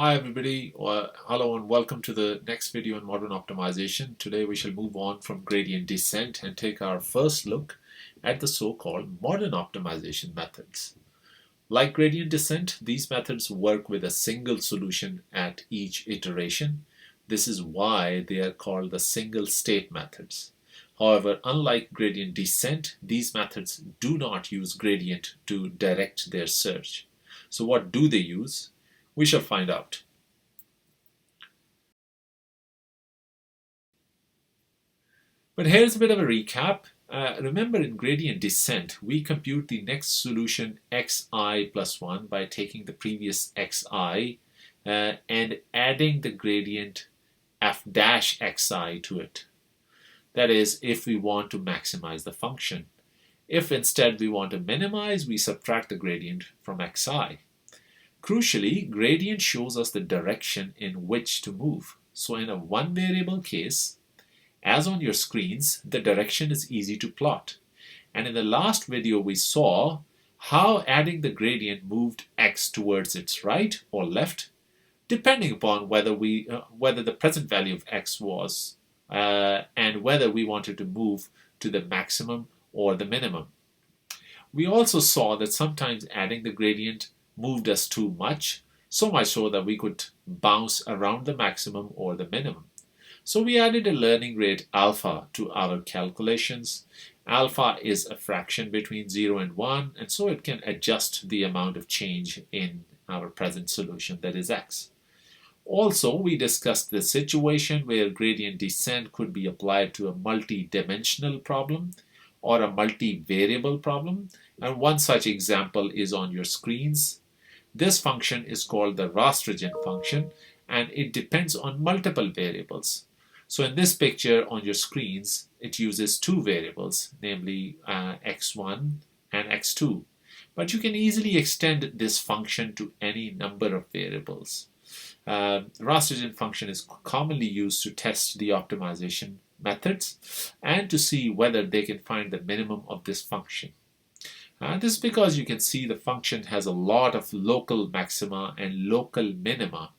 Hi everybody, hello and welcome to the next video on modern optimization. Today we shall move on from gradient descent and take our first look at the so-called modern optimization methods. Like gradient descent, these methods work with a single solution at each iteration. This is why they are called the single state methods. However, unlike gradient descent, these methods do not use gradient to direct their search. So what do they use? We shall find out. But here's a bit of a recap. Remember, in gradient descent, we compute the next solution xi plus 1 by taking the previous xi and adding the gradient f dash xi to it. That is, if we want to maximize the function. If instead we want to minimize, we subtract the gradient from xi. Crucially, gradient shows us the direction in which to move. So in a one variable case, as on your screens, the direction is easy to plot. And in the last video, we saw how adding the gradient moved x towards its right or left, depending upon whether the present value of x was and whether we wanted to move to the maximum or the minimum. We also saw that sometimes adding the gradient moved us too much, so much so that we could bounce around the maximum or the minimum. So we added a learning rate alpha to our calculations. Alpha is a fraction between 0 and 1, and so it can adjust the amount of change in our present solution, that is x. Also, we discussed the situation where gradient descent could be applied to a multi-dimensional problem or a multi-variable problem, and one such example is on your screens. This function is called the rastrogen function, and it depends on multiple variables. So in this picture on your screens, it uses two variables, namely x1 and x2. But you can easily extend this function to any number of variables. The rastrogen function is commonly used to test the optimization methods and to see whether they can find the minimum of this function. This is because you can see the function has a lot of local maxima and local minima.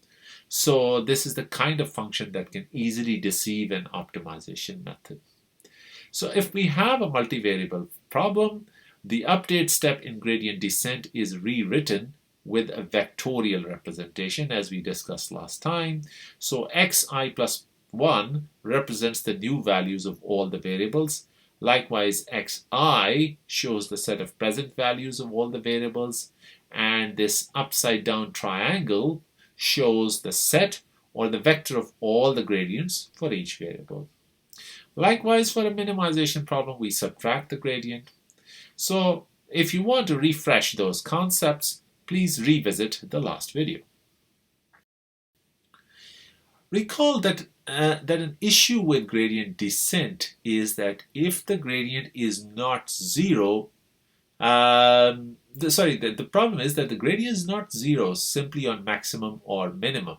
So this is the kind of function that can easily deceive an optimization method. So if we have a multivariable problem, the update step in gradient descent is rewritten with a vectorial representation, as we discussed last time. So xi plus 1 represents the new values of all the variables. Likewise, xi shows the set of present values of all the variables, and this upside down triangle shows the set or the vector of all the gradients for each variable. Likewise, for a minimization problem, we subtract the gradient. So if you want to refresh those concepts, please revisit the last video. Recall that an issue with gradient descent is that if the gradient is not zero, the problem is that the gradient is not zero simply on maximum or minimum,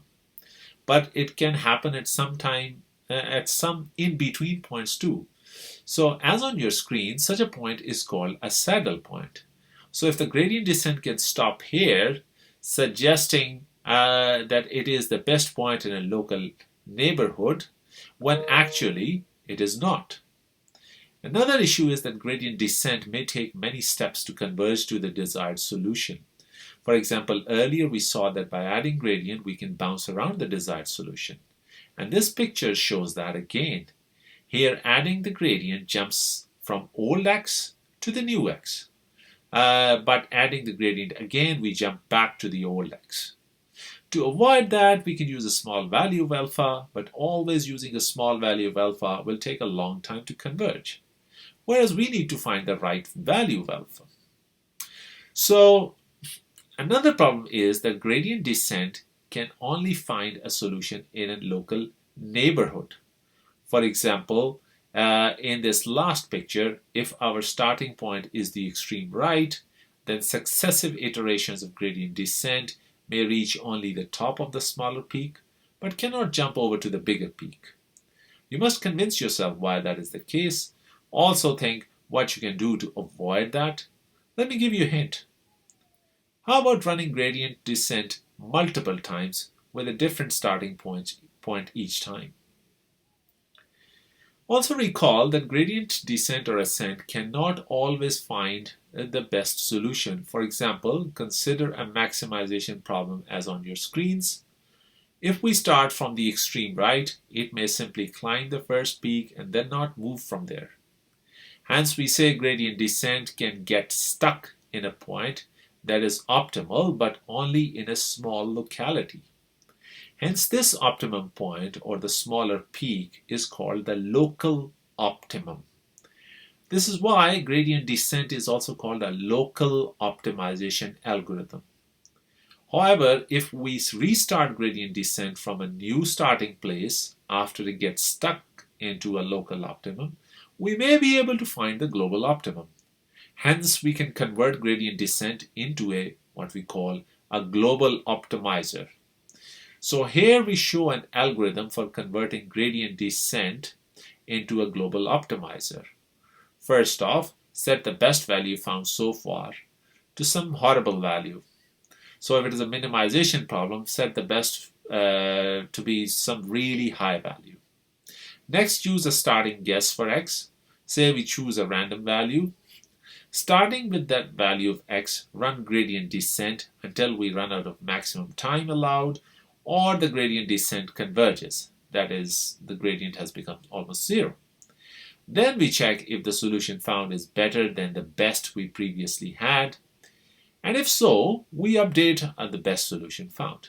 but it can happen at some time, at some in-between points too. So as on your screen, such a point is called a saddle point. So if the gradient descent can stop here, suggesting that it is the best point in a local neighborhood, when actually it is not. Another issue is that gradient descent may take many steps to converge to the desired solution. For example, earlier we saw that by adding gradient we can bounce around the desired solution. And this picture shows that again. Here adding the gradient jumps from old x to the new x. But adding the gradient again, we jump back to the old x. To avoid that, we can use a small value of alpha, but always using a small value of alpha will take a long time to converge. Whereas we need to find the right value of alpha. So another problem is that gradient descent can only find a solution in a local neighborhood. For example, in this last picture, if our starting point is the extreme right, then successive iterations of gradient descent may reach only the top of the smaller peak, but cannot jump over to the bigger peak. You must convince yourself why that is the case. Also think what you can do to avoid that. Let me give you a hint. How about running gradient descent multiple times with a different starting point each time. Also recall that gradient descent or ascent cannot always find the best solution. For example, consider a maximization problem as on your screens. If we start from the extreme right, it may simply climb the first peak and then not move from there. Hence, we say gradient descent can get stuck in a point that is optimal, but only in a small locality. Hence, this optimum point or the smaller peak is called the local optimum. This is why gradient descent is also called a local optimization algorithm. However, if we restart gradient descent from a new starting place after it gets stuck into a local optimum, we may be able to find the global optimum. Hence, we can convert gradient descent into what we call a global optimizer. So here we show an algorithm for converting gradient descent into a global optimizer. First off, set the best value found so far to some horrible value. So if it is a minimization problem, set the best to be some really high value. Next, choose a starting guess for x. Say we choose a random value. Starting with that value of x, run gradient descent until we run out of maximum time allowed or the gradient descent converges. That is, the gradient has become almost zero. Then we check if the solution found is better than the best we previously had. And if so, we update the best solution found.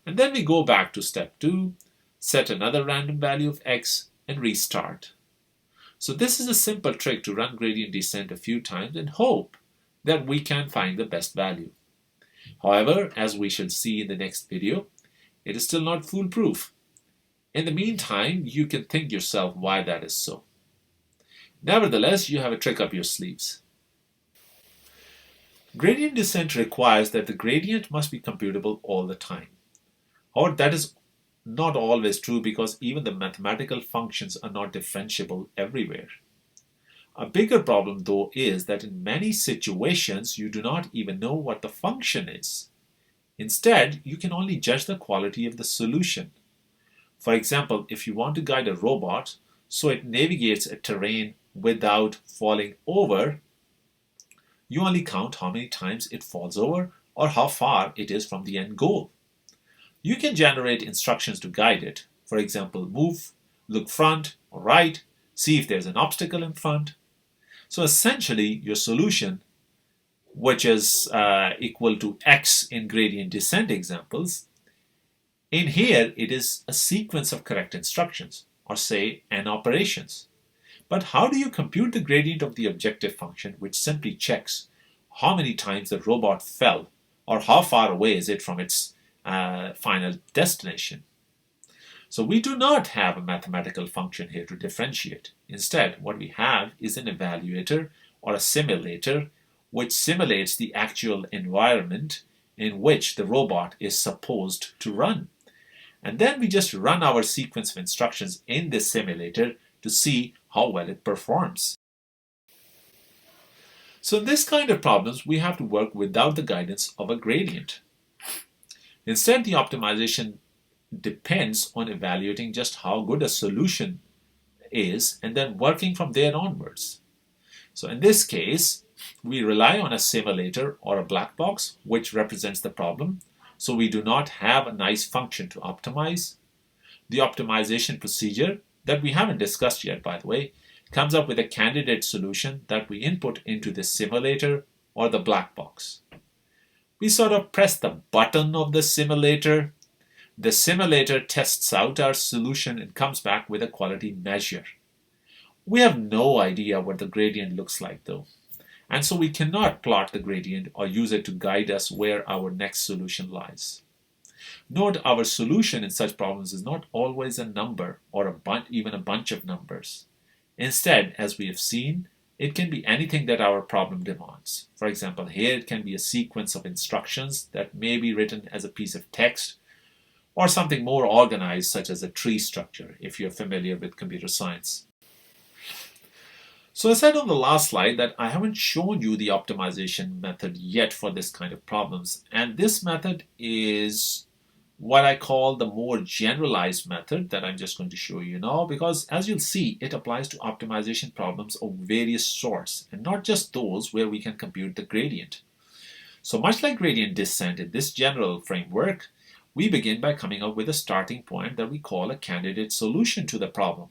And then we go back to step 2, set another random value of x, and restart. So this is a simple trick to run gradient descent a few times and hope that we can find the best value. However, as we shall see in the next video, it is still not foolproof. In the meantime, you can think yourself why that is so. Nevertheless, you have a trick up your sleeves. Gradient descent requires that the gradient must be computable all the time. However, that is not always true because even the mathematical functions are not differentiable everywhere. A bigger problem, though, is that in many situations you do not even know what the function is. Instead, you can only judge the quality of the solution. For example, if you want to guide a robot so it navigates a terrain without falling over, you only count how many times it falls over or how far it is from the end goal. You can generate instructions to guide it. For example, move, look front or right, see if there's an obstacle in front. So essentially, your solution, which is equal to x in gradient descent examples, in here it is a sequence of correct instructions, or say n operations. But how do you compute the gradient of the objective function, which simply checks how many times the robot fell or how far away is it from its final destination? So we do not have a mathematical function here to differentiate. Instead, what we have is an evaluator or a simulator which simulates the actual environment in which the robot is supposed to run. And then we just run our sequence of instructions in this simulator to see how well it performs. So in this kind of problems, we have to work without the guidance of a gradient. Instead, the optimization depends on evaluating just how good a solution is and then working from there onwards. So in this case, we rely on a simulator or a black box which represents the problem. So we do not have a nice function to optimize. The optimization procedure that we haven't discussed yet, by the way, comes up with a candidate solution that we input into the simulator or the black box. We sort of press the button of the simulator. The simulator tests out our solution and comes back with a quality measure. We have no idea what the gradient looks like though, and so we cannot plot the gradient or use it to guide us where our next solution lies. Note, our solution in such problems is not always a number or even a bunch of numbers. Instead, as we have seen, it can be anything that our problem demands. For example, here it can be a sequence of instructions that may be written as a piece of text, or something more organized such as a tree structure, if you're familiar with computer science. So I said on the last slide that I haven't shown you the optimization method yet for this kind of problems, and this method is what I call the more generalized method that I'm just going to show you now, because as you'll see, it applies to optimization problems of various sorts and not just those where we can compute the gradient. So much like gradient descent in this general framework, we begin by coming up with a starting point that we call a candidate solution to the problem.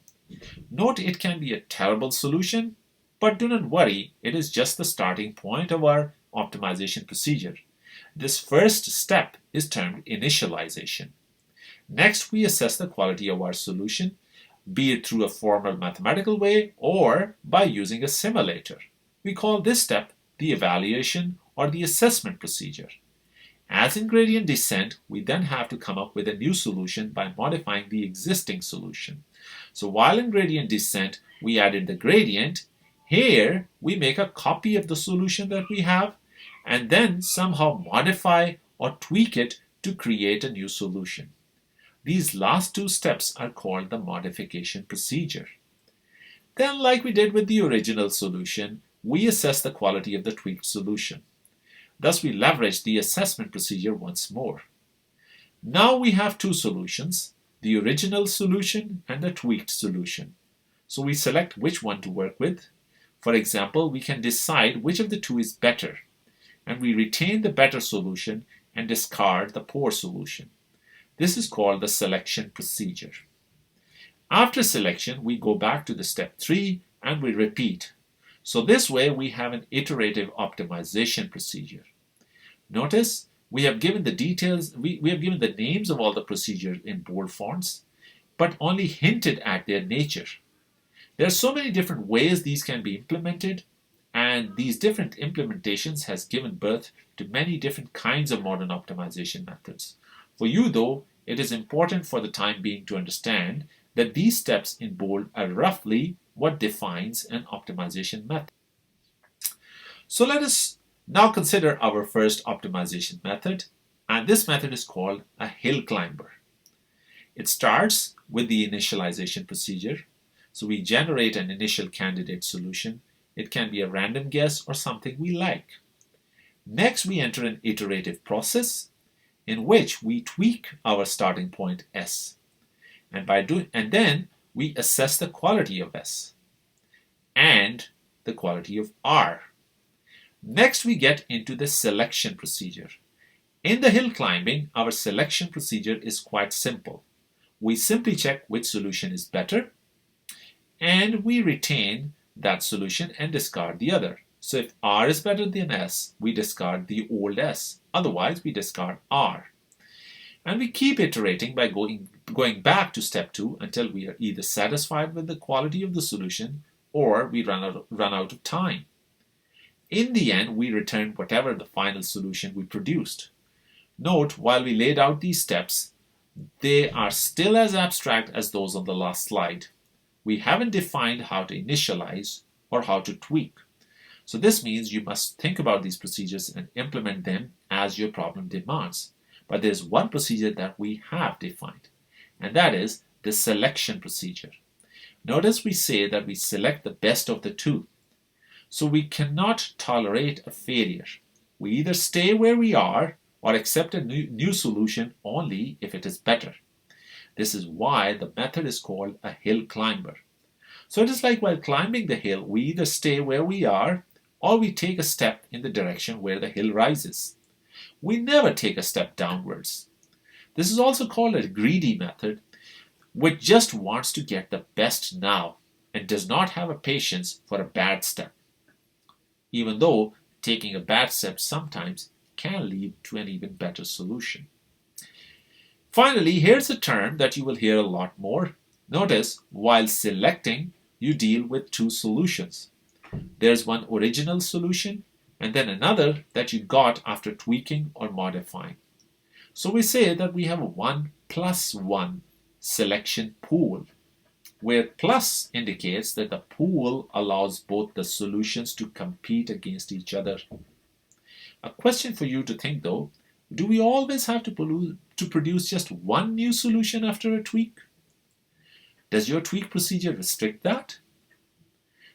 Note it can be a terrible solution, but do not worry, it is just the starting point of our optimization procedure. This first step is termed initialization. Next, we assess the quality of our solution, be it through a formal mathematical way or by using a simulator. We call this step the evaluation or the assessment procedure. As in gradient descent, we then have to come up with a new solution by modifying the existing solution. So while in gradient descent, we added the gradient, here we make a copy of the solution that we have and then somehow modify or tweak it to create a new solution. These last two steps are called the modification procedure. Then, like we did with the original solution, we assess the quality of the tweaked solution. Thus, we leverage the assessment procedure once more. Now we have two solutions, the original solution and the tweaked solution. So we select which one to work with. For example, we can decide which of the two is better, and we retain the better solution and discard the poor solution. This is called the selection procedure. After selection, we go back to the step 3 and we repeat. So this way we have an iterative optimization procedure. Notice we have given the details, we have given the names of all the procedures in bold fonts, but only hinted at their nature. There are so many different ways these can be implemented, and these different implementations has given birth to many different kinds of modern optimization methods. For you though, it is important for the time being to understand that these steps in bold are roughly what defines an optimization method. So let us now consider our first optimization method, and this method is called a hill climber. It starts with the initialization procedure. So we generate an initial candidate solution. It can be a random guess or something we like. Next, we enter an iterative process in which we tweak our starting point S. And then we assess the quality of S and the quality of R. Next, we get into the selection procedure. In the hill climbing, our selection procedure is quite simple. We simply check which solution is better, and we retain that solution and discard the other. So if R is better than S, we discard the old S. Otherwise, we discard R. And we keep iterating by going back to step 2 until we are either satisfied with the quality of the solution or we run out of time. In the end, we return whatever the final solution we produced. Note, while we laid out these steps, they are still as abstract as those on the last slide. We haven't defined how to initialize or how to tweak. So this means you must think about these procedures and implement them as your problem demands. But there's one procedure that we have defined, and that is the selection procedure. Notice we say that we select the best of the two. So we cannot tolerate a failure. We either stay where we are or accept a new solution only if it is better. This is why the method is called a hill climber. So it is like while climbing the hill, we either stay where we are or we take a step in the direction where the hill rises. We never take a step downwards. This is also called a greedy method, which just wants to get the best now and does not have a patience for a bad step, even though taking a bad step sometimes can lead to an even better solution. Finally, here's a term that you will hear a lot more. Notice, while selecting, you deal with two solutions. There's one original solution and then another that you got after tweaking or modifying. So we say that we have a 1 plus 1 selection pool, where plus indicates that the pool allows both the solutions to compete against each other. A question for you to think though, do we always have to produce just one new solution after a tweak? Does your tweak procedure restrict that?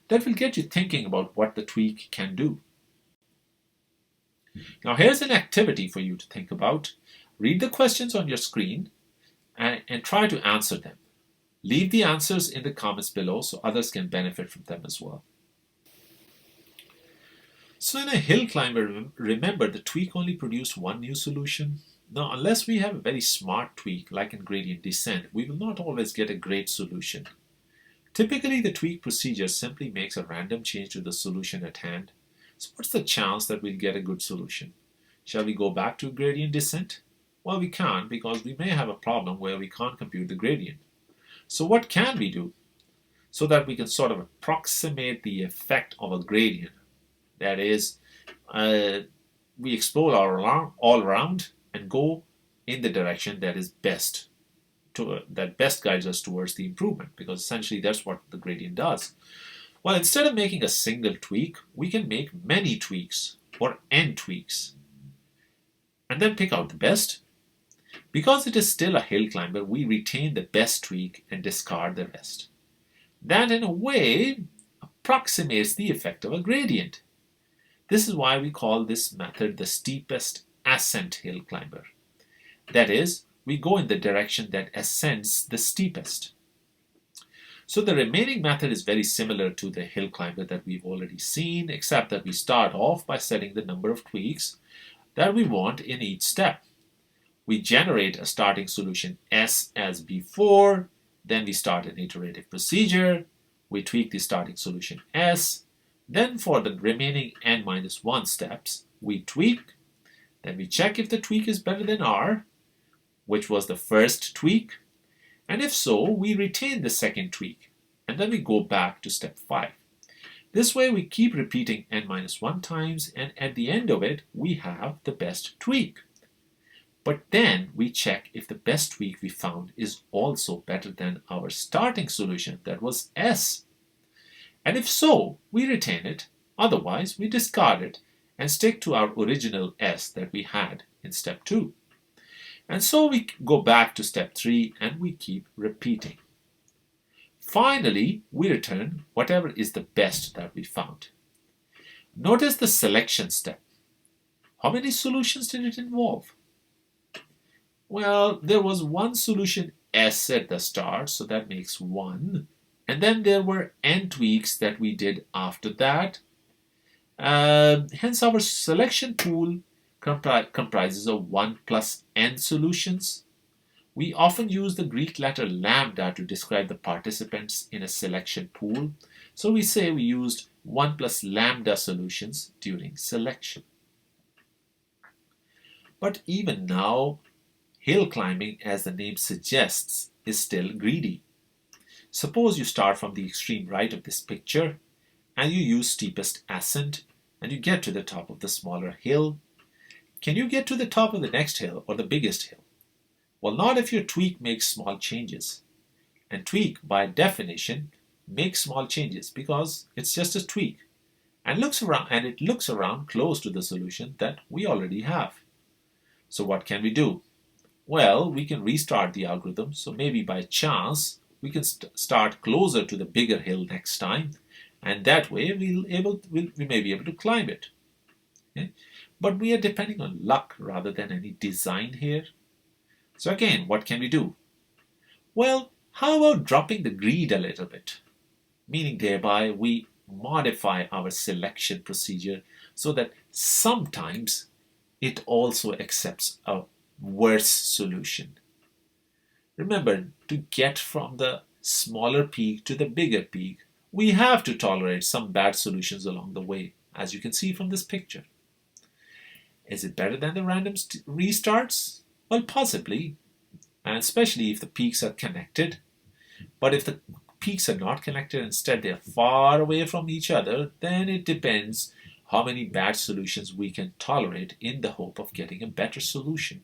That will get you thinking about what the tweak can do. Now here's an activity for you to think about. Read the questions on your screen and try to answer them. Leave the answers in the comments below so others can benefit from them as well. So in a hill climber, remember the tweak only produced one new solution. Now, unless we have a very smart tweak, like in gradient descent, we will not always get a great solution. Typically, the tweak procedure simply makes a random change to the solution at hand. So what's the chance that we'll get a good solution? Shall we go back to gradient descent? Well, we can't because we may have a problem where we can't compute the gradient. So what can we do so that we can sort of approximate the effect of a gradient? That is, we explore all around and go in the direction that is best, that best guides us towards the improvement, because essentially that's what the gradient does. Well, instead of making a single tweak, we can make many tweaks or n tweaks and then pick out the best. Because it is still a hill climber, we retain the best tweak and discard the rest. That, in a way, approximates the effect of a gradient. This is why we call this method the steepest ascent hill climber. That is, we go in the direction that ascends the steepest. So the remaining method is very similar to the hill climber that we've already seen, except that we start off by setting the number of tweaks that we want in each step. We generate a starting solution S as before, then we start an iterative procedure, we tweak the starting solution S, then for the remaining n-1 steps, we tweak, then we check if the tweak is better than R, which was the first tweak, and if so, we retain the second tweak, and then we go back to step 5. This way we keep repeating n-1 times, and at the end of it, we have the best tweak. But then we check if the best tweak we found is also better than our starting solution that was S. And if so, we retain it, otherwise we discard it and stick to our original S that we had in step 2. And so we go back to step 3 and we keep repeating. Finally, we return whatever is the best that we found. Notice the selection step. How many solutions did it involve? Well, there was one solution S at the start, so that makes 1. And then there were n tweaks that we did after that. Hence, our selection pool comprises of 1 plus n solutions. We often use the Greek letter lambda to describe the participants in a selection pool. So we say we used 1 plus lambda solutions during selection. But even now, hill climbing, as the name suggests, is still greedy. Suppose you start from the extreme right of this picture and you use steepest ascent and you get to the top of the smaller hill. Can you get to the top of the next hill or the biggest hill? Well, not if your tweak makes small changes. And tweak, by definition, makes small changes because it's just a tweak and it looks around close to the solution that we already have. So what can we do? Well, we can restart the algorithm, so maybe by chance we can start closer to the bigger hill next time, and that way we may be able to climb it. Okay? But we are depending on luck rather than any design here. So again, what can we do? Well, how about dropping the greed a little bit? Meaning thereby we modify our selection procedure so that sometimes it also accepts a worse solution. Remember, to get from the smaller peak to the bigger peak, we have to tolerate some bad solutions along the way, as you can see from this picture. Is it better than the random restarts? Well, possibly, and especially if the peaks are connected. But if the peaks are not connected, instead they are far away from each other, then it depends how many bad solutions we can tolerate in the hope of getting a better solution.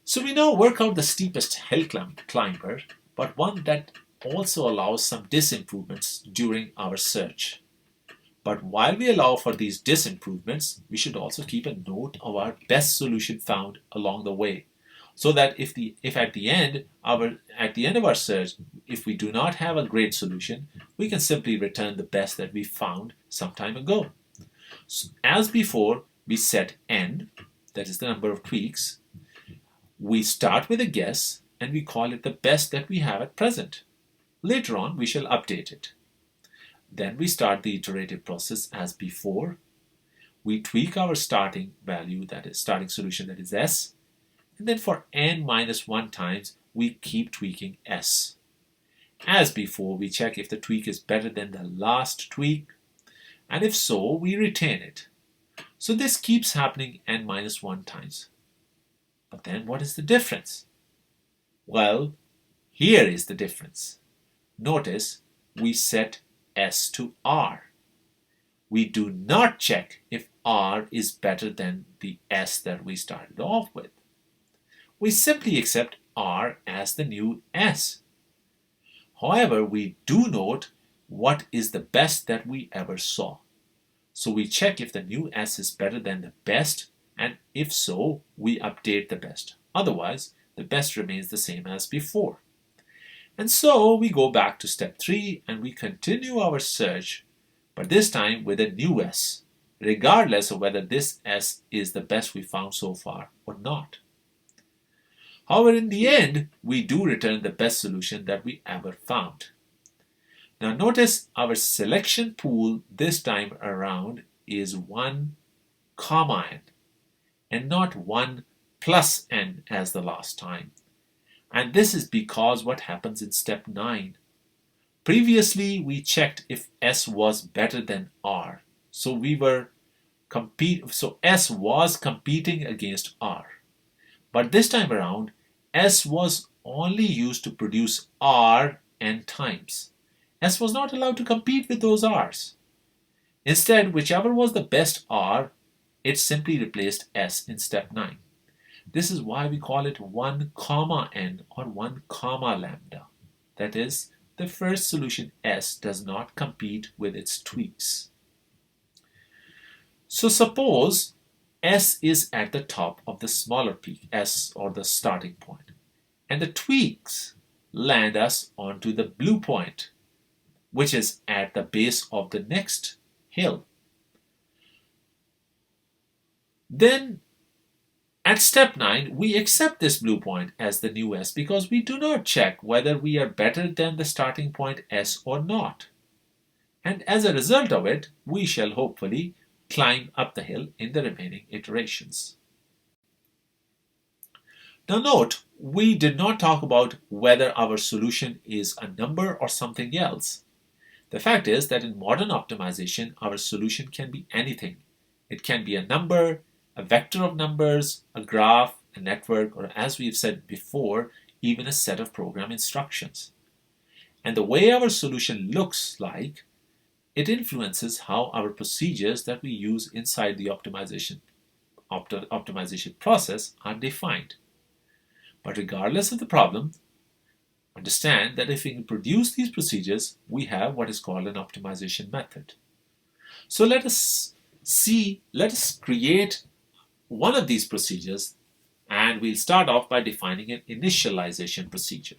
So we now work out the steepest hill climber, but one that also allows some disimprovements during our search. But while we allow for these disimprovements, we should also keep a note of our best solution found along the way, so that if at the end of our search, if we do not have a great solution, we can simply return the best that we found some time ago. So as before, we set n, that is the number of tweaks, we start with a guess and we call it the best that we have at present. Later on, we shall update it. Then we start the iterative process as before. We tweak our starting value, that is starting solution, that is S. And then for n minus 1 times, we keep tweaking S. As before, we check if the tweak is better than the last tweak. And if so, we retain it. So this keeps happening n minus 1 times. But then what is the difference? Well, here is the difference. Notice we set S to R. We do not check if R is better than the S that we started off with. We simply accept R as the new S. However, we do note what is the best that we ever saw. So we check if the new S is better than the best, and if so, we update the best. Otherwise, the best remains the same as before. And so we go back to step 3 and we continue our search, but this time with a new S, regardless of whether this S is the best we found so far or not. However, in the end, we do return the best solution that we ever found. Now notice our selection pool this time around is 1, n and not 1 plus n as the last time. And this is because what happens in step 9. Previously, we checked if S was better than R. So S was competing against R. But this time around, S was only used to produce R n times. S was not allowed to compete with those R's. Instead, whichever was the best R, it simply replaced S in step 9. This is why we call it 1, n or 1, lambda. That is, the first solution S does not compete with its tweaks. So suppose S is at the top of the smaller peak, S or the starting point, and the tweaks land us onto the blue point, which is at the base of the next hill. Then at step 9, we accept this blue point as the new S because we do not check whether we are better than the starting point S or not. And as a result of it, we shall hopefully climb up the hill in the remaining iterations. Now note, we did not talk about whether our solution is a number or something else. The fact is that in modern optimization, our solution can be anything. It can be a number, a vector of numbers, a graph, a network, or as we've said before, even a set of program instructions. And the way our solution looks like, it influences how our procedures that we use inside the optimization process are defined. But regardless of the problem, understand that if we can produce these procedures, we have what is called an optimization method. So let us create one of these procedures, and we'll start off by defining an initialization procedure.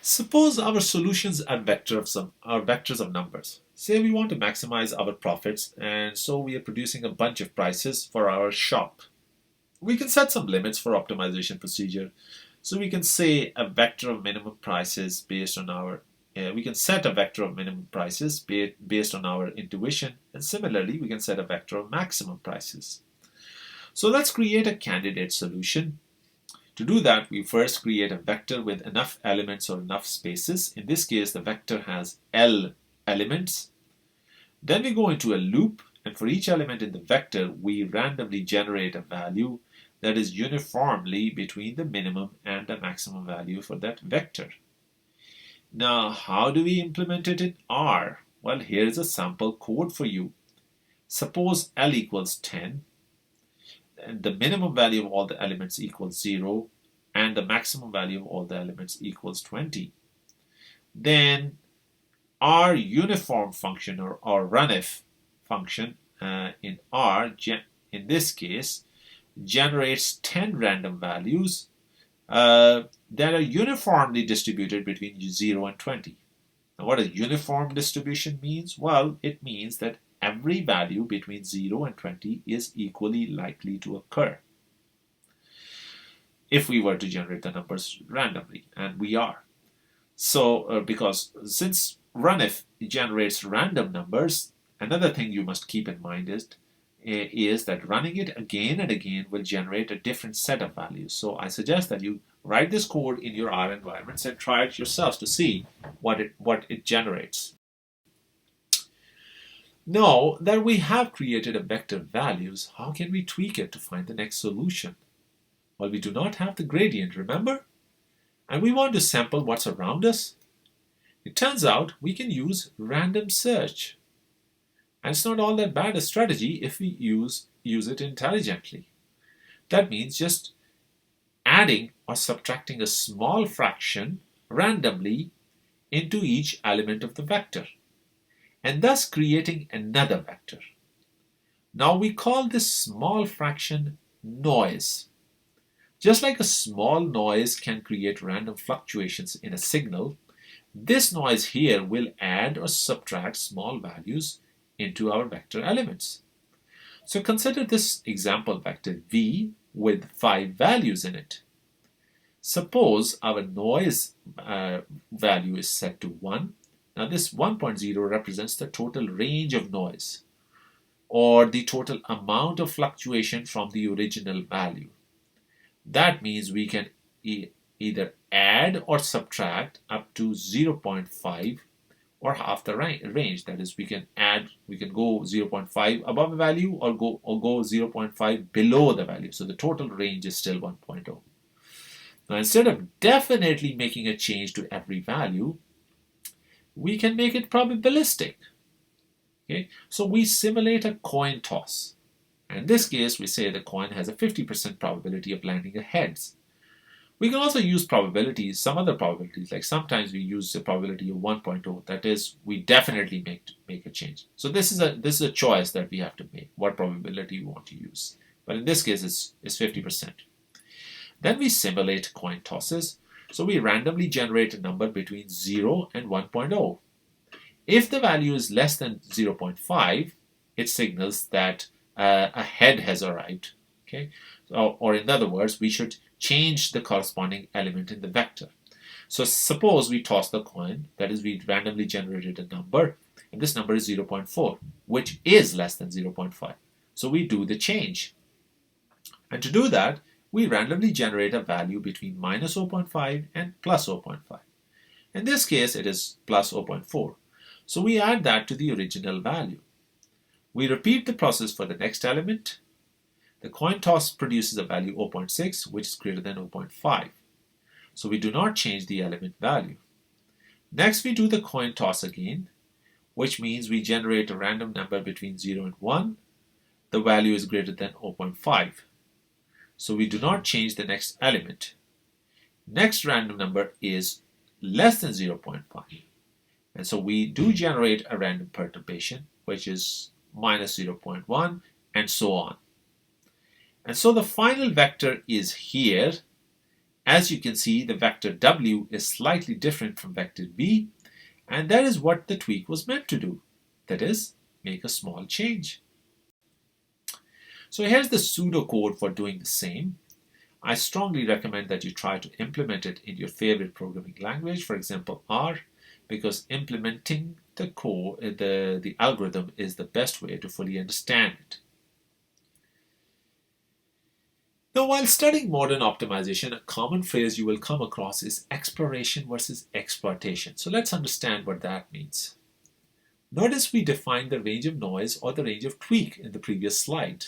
Suppose our solutions are vectors of numbers. Say we want to maximize our profits, and so we are producing a bunch of prices for our shop. We can set some limits for optimization procedure. So we can say a vector of minimum prices based on our we can set a vector of minimum prices based on our intuition, and similarly we can set a vector of maximum prices. So let's create a candidate solution. To do that, we first create a vector with enough elements or enough spaces. In this case, the vector has L elements. Then we go into a loop, and for each element in the vector, we randomly generate a value that is uniformly between the minimum and the maximum value for that vector. Now, how do we implement it in R? Well, here's a sample code for you. Suppose L equals 10, and the minimum value of all the elements equals 0, and the maximum value of all the elements equals 20. Then our uniform function or runif function in R, in this case, generates 10 random values that are uniformly distributed between 0 and 20. Now, what does uniform distribution means? Well, it means that every value between 0 and 20 is equally likely to occur if we were to generate the numbers randomly, and we are. So because since runif generates random numbers, another thing you must keep in mind is that running it again and again will generate a different set of values. So I suggest that you write this code in your R environments and try it yourselves to see what it generates. Now that we have created a vector of values, how can we tweak it to find the next solution? Well, we do not have the gradient, remember? And we want to sample what's around us. It turns out we can use random search. And it's not all that bad a strategy if we use it intelligently. That means just adding or subtracting a small fraction randomly into each element of the vector, and thus creating another vector. Now we call this small fraction noise. Just like a small noise can create random fluctuations in a signal, this noise here will add or subtract small values into our vector elements. So consider this example vector v with 5 values in it. Suppose our noise value is set to 1. Now this 1.0 represents the total range of noise, or the total amount of fluctuation from the original value. That means we can either add or subtract up to 0.5 or half the range. That is, we can go 0.5 above the value or go 0.5 below the value. So the total range is still 1.0. Now instead of definitely making a change to every value, we can make it probabilistic. Okay, so we simulate a coin toss. In this case, we say the coin has a 50% probability of landing a heads. We can also use probabilities, some other probabilities, like sometimes we use the probability of 1.0. That is, we definitely make a change. So this is a choice that we have to make, what probability we want to use. But in this case, it's 50%. Then we simulate coin tosses. So we randomly generate a number between 0 and 1.0. If the value is less than 0.5, it signals that a head has arrived. Okay, or in other words, we should change the corresponding element in the vector. So suppose we toss the coin, that is, we randomly generated a number, and this number is 0.4, which is less than 0.5. So we do the change. And to do that, we randomly generate a value between minus 0.5 and plus 0.5. In this case, it is plus 0.4. So we add that to the original value. We repeat the process for the next element. The coin toss produces a value 0.6, which is greater than 0.5. So we do not change the element value. Next, we do the coin toss again, which means we generate a random number between 0 and 1. The value is greater than 0.5. So we do not change the next element. Next random number is less than 0.5. And so we do generate a random perturbation, which is minus 0.1, and so on. And so the final vector is here. As you can see, the vector w is slightly different from vector v, and that is what the tweak was meant to do. That is, make a small change. So here's the pseudocode for doing the same. I strongly recommend that you try to implement it in your favorite programming language, for example R, because implementing the code, the algorithm is the best way to fully understand it. Now, while studying modern optimization, a common phrase you will come across is exploration versus exploitation. So let's understand what that means. Notice we defined the range of noise or the range of tweak in the previous slide.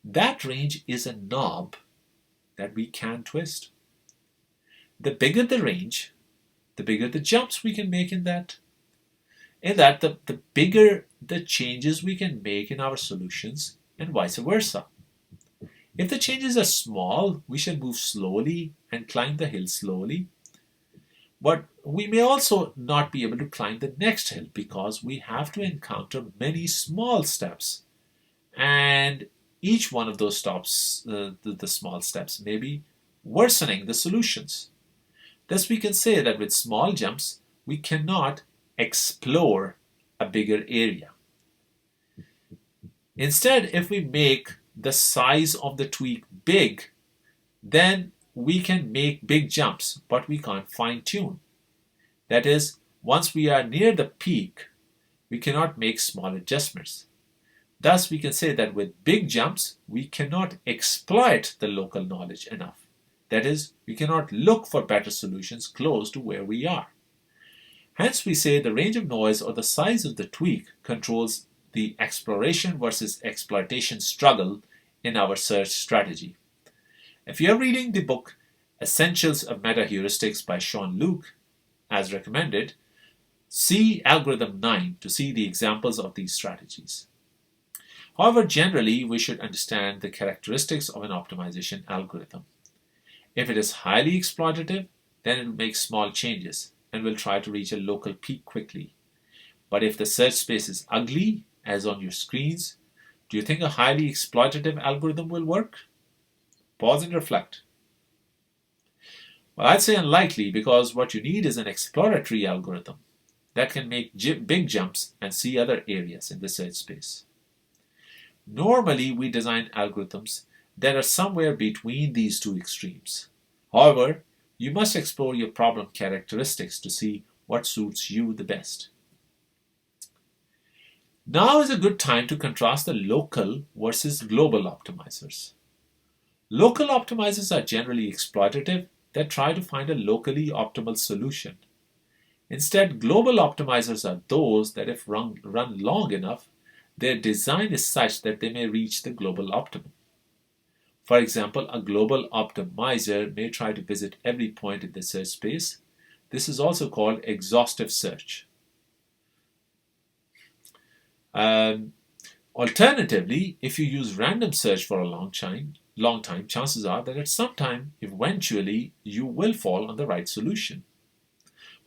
That range is a knob that we can twist. The bigger the range, the bigger the jumps we can make in that. The bigger the changes we can make in our solutions, and vice versa. If the changes are small, we should move slowly and climb the hill slowly. But we may also not be able to climb the next hill because we have to encounter many small steps. And each one of those stops, the small steps, may be worsening the solutions. Thus, we can say that with small jumps, we cannot explore a bigger area. Instead, if we make the size of the tweak big, then we can make big jumps, but we can't fine tune. That is, once we are near the peak, we cannot make small adjustments. Thus, we can say that with big jumps, we cannot exploit the local knowledge enough. That is, we cannot look for better solutions close to where we are. Hence, we say the range of noise or the size of the tweak controls the exploration versus exploitation struggle in our search strategy. If you are reading the book Essentials of Meta-Heuristics by Sean Luke, as recommended, see Algorithm 9 to see the examples of these strategies. However, generally, we should understand the characteristics of an optimization algorithm. If it is highly exploitative, then it will make small changes and will try to reach a local peak quickly. But if the search space is ugly, as on your screens, do you think a highly exploitative algorithm will work? Pause and reflect. Well, I'd say unlikely, because what you need is an exploratory algorithm that can make big jumps and see other areas in the search space. Normally, we design algorithms that are somewhere between these two extremes. However, you must explore your problem characteristics to see what suits you the best. Now is a good time to contrast the local versus global optimizers. Local optimizers are generally exploitative that try to find a locally optimal solution. Instead, global optimizers are those that, if run long enough, their design is such that they may reach the global optimum. For example, a global optimizer may try to visit every point in the search space. This is also called exhaustive search. Alternatively, if you use random search for a long time, chances are that at some time, eventually, you will fall on the right solution.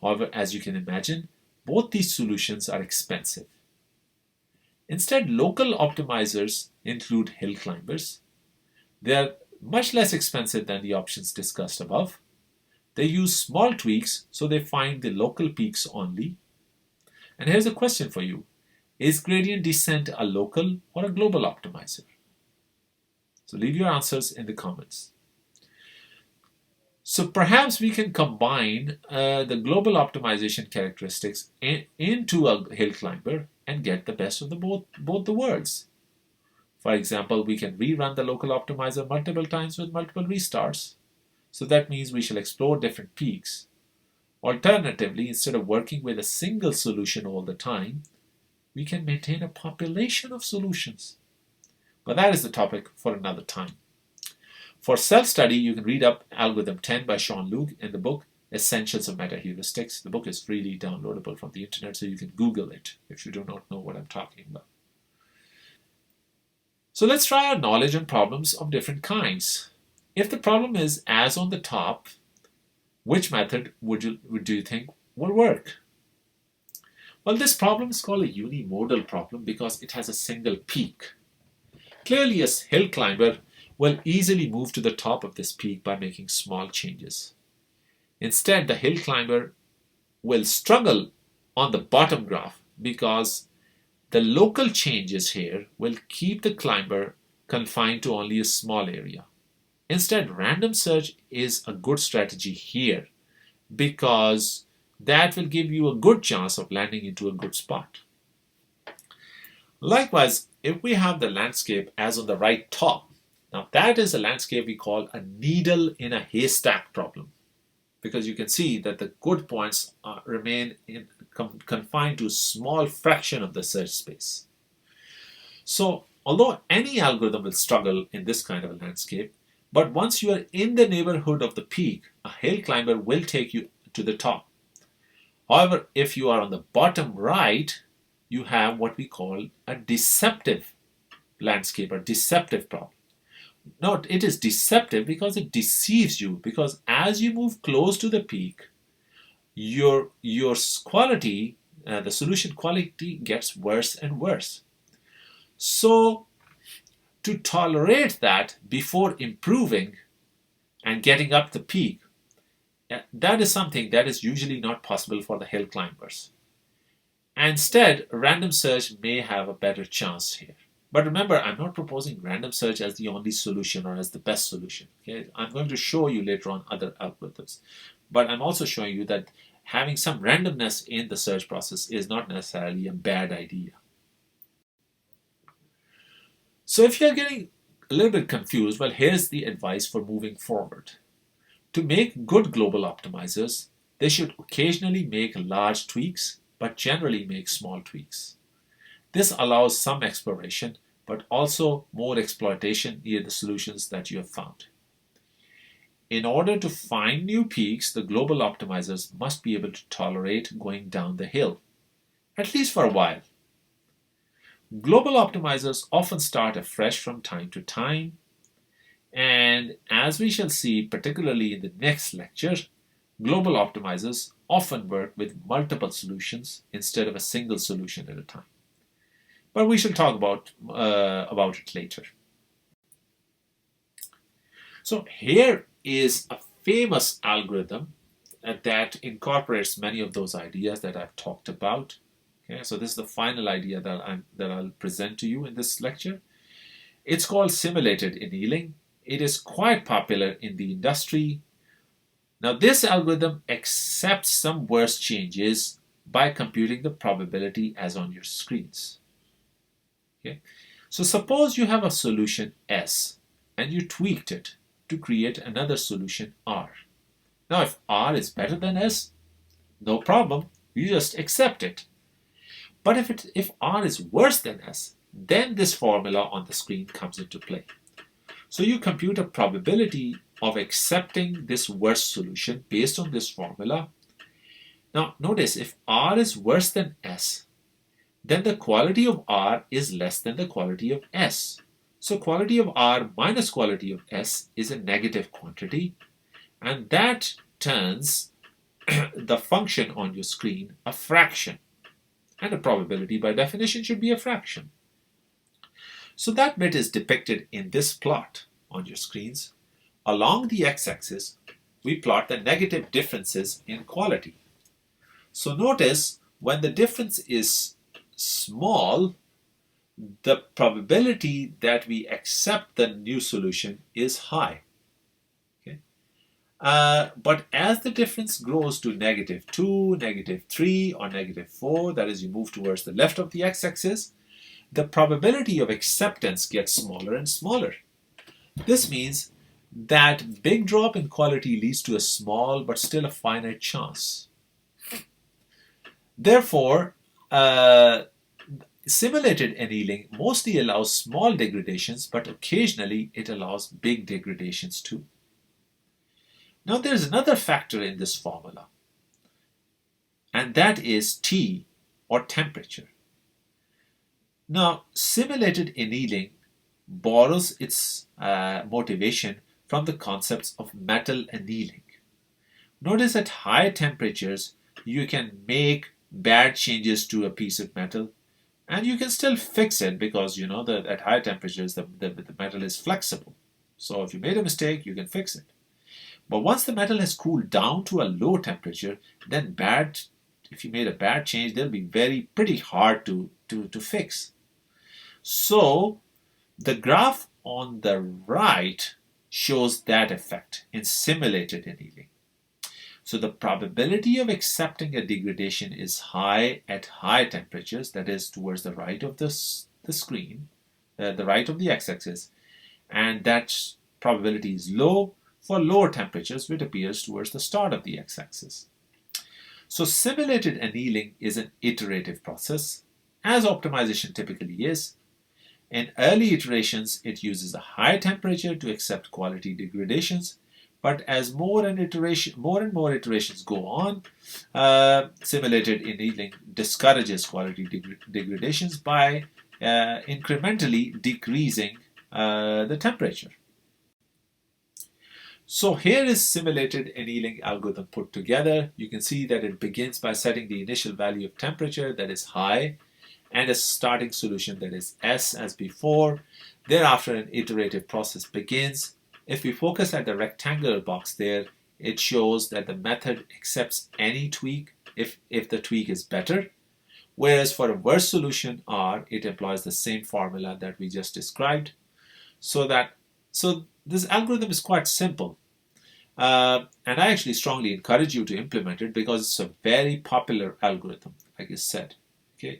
However, as you can imagine, both these solutions are expensive. Instead, local optimizers include hill climbers. They are much less expensive than the options discussed above. They use small tweaks, so they find the local peaks only. And here's a question for you. Is gradient descent a local or a global optimizer? So leave your answers in the comments. So perhaps we can combine the global optimization characteristics into a hill climber and get the best of both the worlds. For example, we can rerun the local optimizer multiple times with multiple restarts. So that means we shall explore different peaks. Alternatively, instead of working with a single solution all the time, we can maintain a population of solutions. But that is the topic for another time. For self-study, you can read up Algorithm 10 by Sean Luke in the book Essentials of Meta-Heuristics. The book is freely downloadable from the internet, so you can Google it if you do not know what I'm talking about. So let's try our knowledge on problems of different kinds. If the problem is as on the top, which method do you think will work? Well, this problem is called a unimodal problem because it has a single peak. Clearly, a hill climber will easily move to the top of this peak by making small changes. Instead, the hill climber will struggle on the bottom graph because the local changes here will keep the climber confined to only a small area. Instead, random search is a good strategy here because that will give you a good chance of landing into a good spot. Likewise, if we have the landscape as on the right top, now that is a landscape we call a needle in a haystack problem, because you can see that the good points remain confined to a small fraction of the search space. So although any algorithm will struggle in this kind of a landscape, but once you are in the neighborhood of the peak, a hill climber will take you to the top. However, if you are on the bottom right, you have what we call a deceptive landscape or deceptive problem. Note, it is deceptive because it deceives you, because as you move close to the peak, your quality, the solution quality gets worse and worse. So to tolerate that before improving and getting up the peak, that is something that is usually not possible for the hill climbers. Instead, random search may have a better chance here. But remember, I'm not proposing random search as the only solution or as the best solution. Okay? I'm going to show you later on other algorithms. But I'm also showing you that having some randomness in the search process is not necessarily a bad idea. So if you're getting a little bit confused, well, here's the advice for moving forward. To make good global optimizers, they should occasionally make large tweaks, but generally make small tweaks. This allows some exploration, but also more exploitation near the solutions that you have found. In order to find new peaks, the global optimizers must be able to tolerate going down the hill, at least for a while. Global optimizers often start afresh from time to time, and as we shall see, particularly in the next lecture, global optimizers often work with multiple solutions instead of a single solution at a time. But we shall talk about it later. So here is a famous algorithm that incorporates many of those ideas that I've talked about. Okay, so this is the final idea that I'll present to you in this lecture. It's called simulated annealing. It is quite popular in the industry. Now this algorithm accepts some worse changes by computing the probability as on your screens. Okay, so suppose you have a solution S and you tweaked it to create another solution R. Now if R is better than S, no problem, you just accept it. But if R is worse than S, then this formula on the screen comes into play. So you compute a probability of accepting this worse solution based on this formula. Now notice, if R is worse than S, then the quality of R is less than the quality of S. So quality of R minus quality of S is a negative quantity, and that turns the function on your screen a fraction. And a probability by definition should be a fraction. So that bit is depicted in this plot on your screens. Along the x-axis, we plot the negative differences in quality. So notice, when the difference is small, the probability that we accept the new solution is high. Okay? But as the difference grows to -2, -3, or -4, that is, you move towards the left of the x-axis, the probability of acceptance gets smaller and smaller. This means that big drop in quality leads to a small but still a finite chance. Therefore, simulated annealing mostly allows small degradations, but occasionally it allows big degradations too. Now there's another factor in this formula, and that is T, or temperature. Now, simulated annealing borrows its motivation from the concepts of metal annealing. Notice at high temperatures, you can make bad changes to a piece of metal, and you can still fix it because you know that at high temperatures the metal is flexible. So if you made a mistake, you can fix it. But once the metal has cooled down to a low temperature, then if you made a bad change, they'll be pretty hard to fix. So the graph on the right shows that effect in simulated annealing. So the probability of accepting a degradation is high at high temperatures, that is towards the right of the screen, the right of the x-axis, and that probability is low for lower temperatures, which appears towards the start of the x-axis. So simulated annealing is an iterative process, as optimization typically is. In early iterations, it uses a high temperature to accept quality degradations, but as more and more iterations go on, simulated annealing discourages quality degradations by incrementally decreasing the temperature. So here is simulated annealing algorithm put together. You can see that it begins by setting the initial value of temperature, that is high, and a starting solution, that is S, as before. Thereafter, an iterative process begins. If we focus at the rectangular box there, it shows that the method accepts any tweak if the tweak is better, Whereas for a worst solution R, it employs the same formula that we just described. So this algorithm is quite simple. And I actually strongly encourage you to implement it because it's a very popular algorithm, like I said. Okay,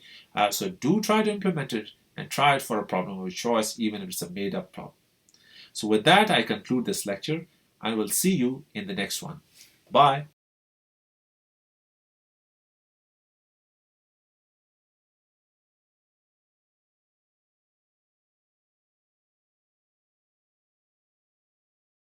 so do try to implement it and try it for a problem of choice, even if it's a made-up problem. So with that, I conclude this lecture and will see you in the next one. Bye.